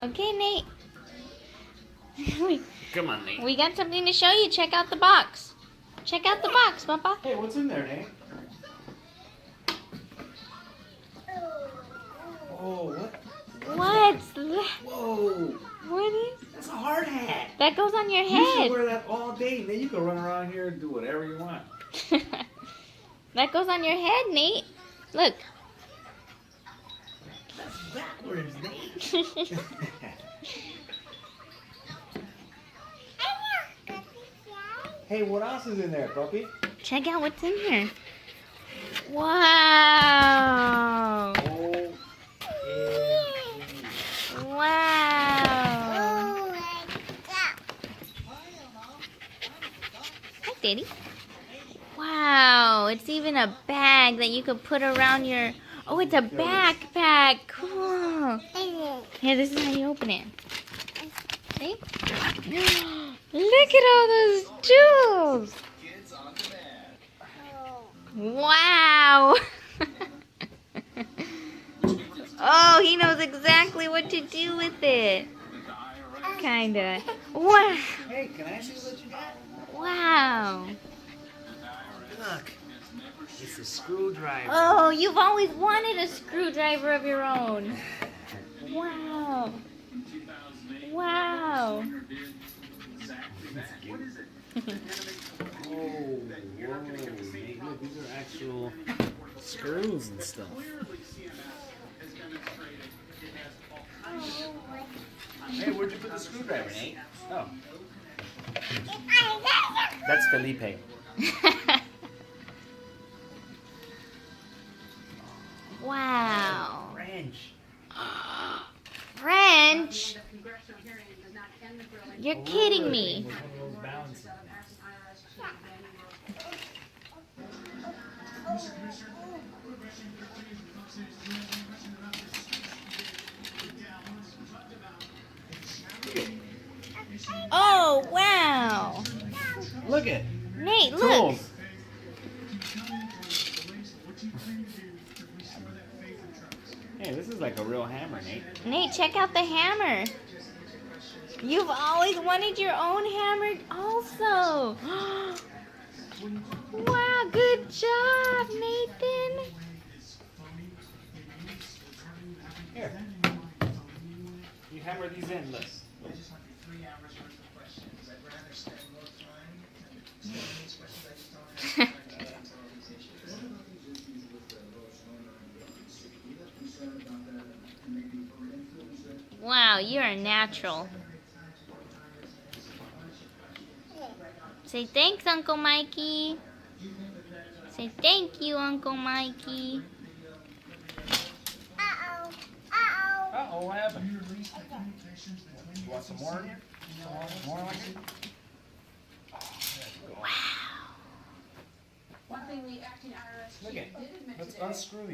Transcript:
Okay, Nate. Come on, Nate. We got something to show you. Check out the box. Check out the box, Papa. Hey, what's in there, Nate? Oh, what? What's that? Whoa! What is? That's a hard hat. That goes on your You should head. wear that all day, and then you can run around here and do whatever you want. That goes on your head, Nate. Look. That's backwards, Nate. Hey, what else is in there, puppy? Check out what's in here. Wow. Oh, yeah. Wow. Hi, Daddy. Wow. It's even a bag that you could put around your... Oh, it's a backpack. Cool. Here, this is how you open it. See? Look at all those jewels. Wow. Oh, he knows exactly what to do with it. Kinda. Wow. Hey, can I see what you got? Wow. Look, it's a screwdriver. Oh, you've always wanted a screwdriver of your own. Wow. Wow. Whoa, Nate, look, these are actual screws and stuff. Hey, where'd you put the screwdriver, Nate? Oh. That's Felipe. Wow. Wrench. French? You're kidding me. Oh, wow. Look at Nate, look. tools. Hey, this is like a real hammer, Nate. Nate, check out the hammer. You've always wanted your own hammer also. Wow, good job, Nathan. Here. You hammer these in, look. Wow, you're a natural. Say thanks, Uncle Mikey. Say thank you, Uncle Mikey. Uh-oh, what happened? You want some more? More like it? Wow. Look at it. Let's unscrew these.